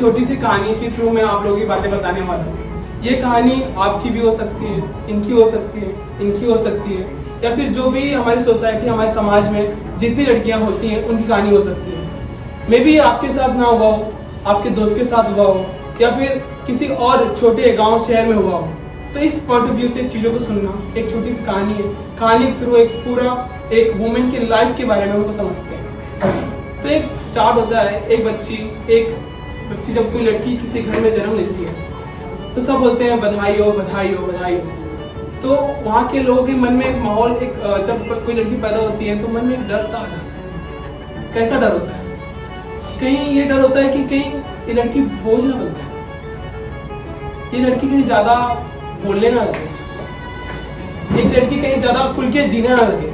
छोटी सी कहानी के थ्रू मैं आप लोगों की बातें बताने वाला हूँ। ये कहानी आपकी भी हो सकती है, इनकी हो सकती है, इनकी हो सकती है, या फिर जो भी हमारी सोसाइटी, हमारे समाज में जितनी लड़कियां होती हैं उनकी कहानी हो सकती है। मे बी आपके साथ ना हुआ हो, आपके दोस्त के साथ हुआ हो, या फिर किसी और छोटे गांव शहर में हुआ हो। तो इस पॉइंट ऑफ व्यू से चीजों को सुनना, एक छोटी सी कहानी है, कहानी के थ्रू एक पूरा एक वुमेन की लाइफ के बारे में उनको समझते हैं। तो एक स्टार्ट होता है, एक बच्ची जब कोई लड़की किसी घर में जन्म लेती है तो सब बोलते हैं बधाई हो, बधाई हो, बधाई हो। तो वहाँ के लोगों के मन में एक माहौल, जब कोई लड़की पैदा होती है तो मन में एक डर सा आता है। कैसा डर होता है? कहीं ये डर होता है कि कहीं ये लड़की बोझ ना बन जाए, ये लड़की कहीं ज्यादा बोलने ना लगे, एक लड़की कहीं ज्यादा खुल के जीने ना लगे।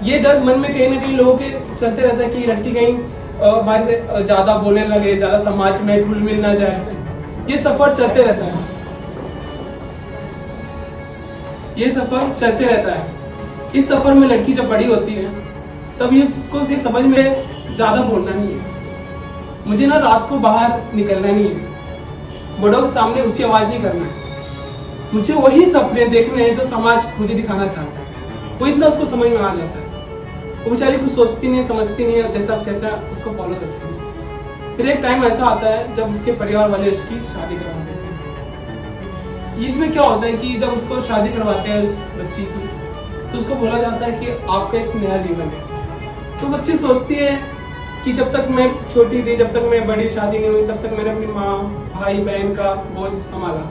ये डर मन में कहीं ना कहीं लोगों के चलते रहता है कि ये लड़की कहीं हमारे से ज्यादा बोलने लगे, ज्यादा समाज में घुल मिल ना जाए। ये सफर चलते रहता है, ये सफर चलते रहता है। इस सफर में लड़की जब बड़ी होती है तब ये उसको ये समझ में ज्यादा बोलना नहीं है, मुझे ना रात को बाहर निकलना नहीं है, बड़ों के सामने ऊंची आवाज नहीं करना है, मुझे वही सपने देखने हैं जो समाज मुझे दिखाना चाहता है। वो इतना उसको समझ में आ जाता है, वो बेचारी कुछ सोचती नहीं है, समझती नहीं है, जैसा जैसा उसको फॉलो करती है। फिर एक टाइम ऐसा आता है जब उसके परिवार वाले उसकी शादी करवा देते हैं। इसमें क्या होता है कि जब उसको शादी करवाते हैं उस बच्ची की, तो उसको बोला जाता है कि आपका एक नया जीवन है। तो बच्ची सोचती है कि जब तक मैं छोटी थी, जब तक मैं बड़ी शादी नहीं हुई, तब तक मैंने अपनी माँ, भाई, बहन का बोझ संभाला।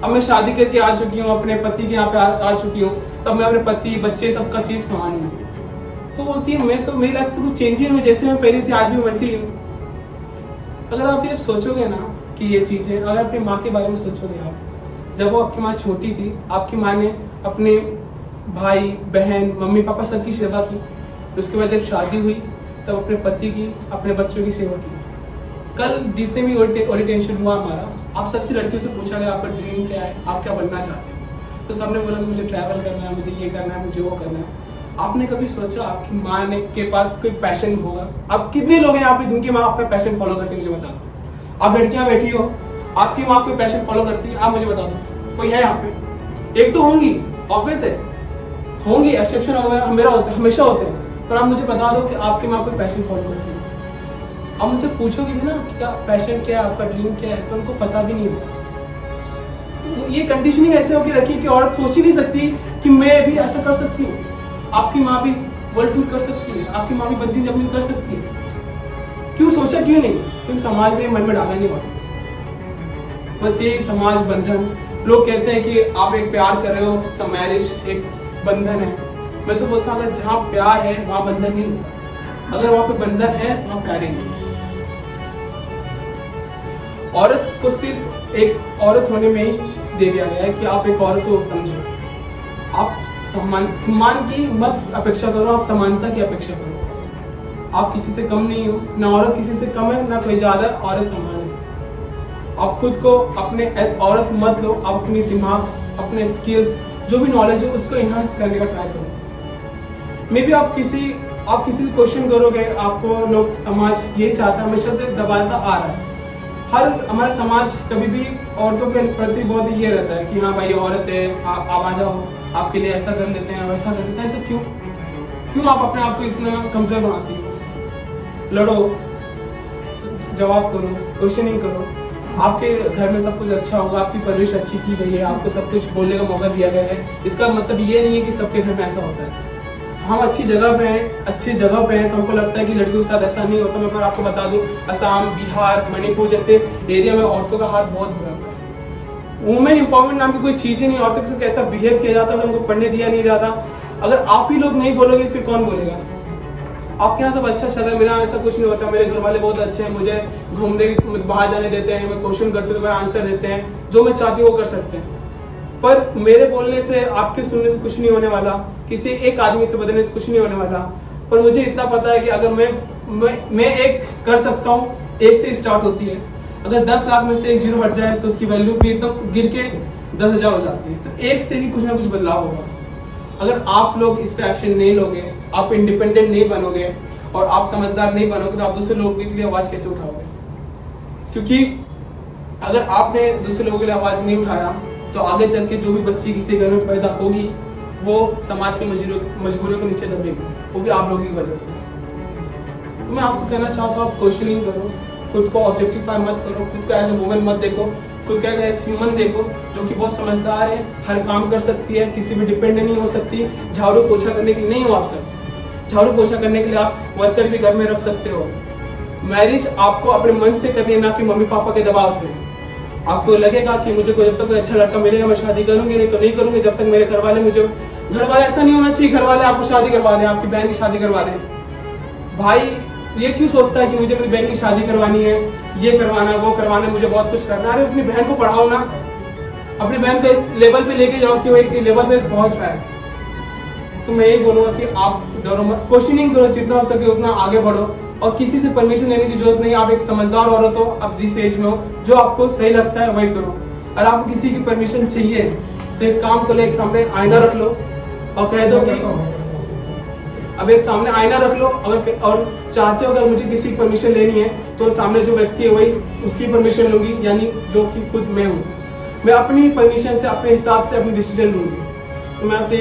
अब मैं शादी करके आ चुकी हूँ, अपने पति के यहाँ पे आ चुकी हूँ, तब मैं अपने पति, बच्चे, सबका चीज संभालूंगी। तो बोलती है मैं तो, मेरी लाइफ तो कुछ चेंज ही नहीं, जैसे मैं पहली थी आज भी वैसी ही हूँ। अगर आप ये सोचोगे ना कि ये चीजें, अगर अपनी माँ के बारे में सोचोगे आप, जब वो आपकी माँ छोटी थी, आपकी माँ ने अपने भाई, बहन, मम्मी, पापा सबकी सेवा की। उसके बाद जब शादी हुई तब अपने पति की, अपने बच्चों की सेवा की। कल जितने भी ओरिएंटेशन हुआ हमारा, आप सबसे लड़कियों से पूछा गया आपका ड्रीम क्या है, आप क्या बनना चाहते हैं? तो सबने बोला मुझे ट्रैवल करना है, मुझे ये करना है, मुझे वो करना है। आपने कभी सोचा आपकी माँ ने के पास कोई पैशन होगा? आप कितने लोग हैं यहाँ पे जिनकी माँ आपका पैशन फॉलो करती है? मुझे बता दो। आप लड़कियां बैठी हो, आपकी माँ कोई पैशन फॉलो करती है? आप मुझे बता दो, कोई है यहाँ पे? एक तो होंगी, ऑब्वियस है, होंगी, एक्सेप्शन हमेशा होते हैं। पर आप मुझे बता दो कि आपकी माँ कोई पैशन फॉलो करती है? आप उनसे पूछोगे भी ना क्या पैशन क्या है, आपका ड्रीम क्या है, तो उनको पता भी नहीं होगा। ये कंडीशनिंग ऐसे होकर रखी कि औरत सोच ही नहीं सकती कि मैं भी ऐसा कर सकती हूँ। आपकी माँ भी वर्ल्ड टूर कर सकती है, आपकी माँ भी बंजी जंपिंग कर सकती है। क्यों सोचा, क्यों नहीं? क्योंकि समाज ने मन में डाला नहीं हुआ। बस ये समाज बंधन, लोग कहते हैं कि आप एक प्यार कर रहे हो, मैरिज एक बंधन है। मैं तो बोलता हूँ अगर जहाँ प्यार है वहां बंधन नहीं होता, अगर वहां पे बंधन है तो वहां प्यार ही नहीं। औरत को सिर्फ एक औरत होने में ही दे दिया गया है कि आप एक औरत को समझो, आप सम्मान की मत अपेक्षा करो, आप समानता की अपेक्षा करो। आप किसी से कम नहीं हो, ना औरत किसी से कम है, ना कोई ज्यादा, औरत समान है। आप खुद को अपने एज औरत मत लो, आप अपनी दिमाग, अपने स्किल्स, जो भी नॉलेज है उसको इनहांस करने का ट्राई करो। मे बी आप किसी को क्वेश्चन करोगे, आपको लोग, समाज यही चाहता है, हमेशा से दबाता आ रहा है। हमारा समाज कभी भी औरतों के प्रति बहुत ये रहता है कि हाँ भाई औरत है, आप आ जाओ, आपके लिए ऐसा कर लेते हैं, वैसा कर लेते हैं। ऐसा क्यों आप अपने आप को इतना कमजोर बनाती हो? लड़ो, जवाब करो, क्वेश्चनिंग करो। आपके घर में सब कुछ अच्छा होगा, आपकी परवरिश अच्छी की गई है, आपको सब कुछ बोलने का मौका दिया गया है। इसका मतलब ये नहीं है कि सबके घर में ऐसा होता है। हम अच्छी जगह पे हैं तो हमको लगता है कि लड़कियों के साथ ऐसा नहीं होता। मैं अगर आपको बता दूं, असम, बिहार, मणिपुर जैसे एरिया में औरतों का हाल बहुत बुरा है। वुमेन एम्पावरमेंट नाम की कोई चीज ही नहीं, औरतों के साथ कैसा बिहेव किया जाता है, उनको पढ़ने दिया नहीं जाता। अगर आप ही लोग नहीं बोलोगे फिर कौन बोलेगा? आपके यहाँ सब अच्छा चल रहा है, मेरे यहाँ ऐसा कुछ नहीं होता, मेरे घर वाले बहुत अच्छे हैं, मुझे घूमने बाहर जाने देते हैं, मैं क्वेश्चन करती हूँ तो मेरा आंसर देते हैं, जो मैं चाहती हूँ वो कर सकते हैं। पर मेरे बोलने से, आपके सुनने से कुछ नहीं होने वाला, किसी एक आदमी से बदलने से कुछ नहीं होने वाला। पर मुझे इतना पता है कि अगर मैं एक कर सकता हूँ, एक से स्टार्ट होती है। अगर 10 लाख में से एक जीरो हट जाए तो उसकी वैल्यू भी एकदम गिर के 10,000 हो जाती है। तो एक से ही कुछ ना कुछ बदलाव होगा। अगर आप लोग इस पे एक्शन नहीं लोगे, आप इंडिपेंडेंट नहीं बनोगे और आप समझदार नहीं बनोगे, तो आप दूसरे लोगों के लिए आवाज कैसे उठाओगे? क्योंकि अगर आपने दूसरे लोगों के लिए आवाज नहीं उठाया तो आगे चल के जो भी बच्ची किसी घर में पैदा होगी वो समाज की मजबूरियों के नीचे दबेगी, वो भी आप लोगों की वजह से। तो मैं आपको कहना चाहता हूँ, आप क्वेश्चनिंग करो, खुद को ऑब्जेक्टिफाई मत करो, खुद को एज ए वुमन मत देखो, खुद को एज ह्यूमन देखो जो कि बहुत समझदार है, हर काम कर सकती है, किसी भी डिपेंडेंट नहीं हो सकती। झाड़ू पोछा करने के लिए नहीं हो आप सब, झाड़ू पोछा करने के लिए आप वर्कर भी घर में रख सकते हो। मैरिज आपको अपने मन से करनी है, ना कि मम्मी पापा के दबाव से। आपको लगेगा कि मुझे कोई जब तक कोई अच्छा लड़का मिलेगा मैं शादी करूंगी, नहीं तो नहीं करूंगी जब तक मेरे घर वाले मुझे, घर वाले ऐसा नहीं होना चाहिए घर वाले आपको शादी करवा दें, आपकी बहन की शादी करवा दें। भाई ये क्यों सोचता है कि मुझे मेरी बहन की शादी करवानी है, ये करवाना वो करवाना, मुझे बहुत कुछ करना है। अरे अपनी बहन को पढ़ाओ ना, अपनी बहन को इस लेवल पे लेके जाओ कि वो एक लेवल पे पहुंच पाए। तो मैं यही बोलूंगा कि आप डरो मत, क्वेश्चनिंग करो, जितना हो सके उतना आगे बढ़ो और किसी से परमिशन लेने की जरूरत नहीं। आप एक समझदार औरत हो, आप जिस एज में हो, जो आपको सही लगता है वही करो। और आपको किसी की परमिशन चाहिए तो एक काम कर लो, एक सामने आईना रख लो और कह दो कि अब एक सामने आईना रख लो, अगर और चाहते हो अगर मुझे किसी की परमिशन लेनी है तो सामने जो व्यक्ति है वही उसकी परमिशन लूंगी, यानी जो कि खुद मैं हूँ। मैं अपनी परमिशन से अपने हिसाब से अपनी डिसीजन लूंगी। तो मैं आपसे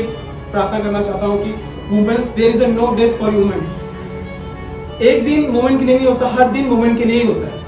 प्रार्थना करना चाहता हूँ कि women, there is no days for women. एक दिन वुमेन के लिए नहीं होता, हर दिन वुमेन के लिए ही होता है।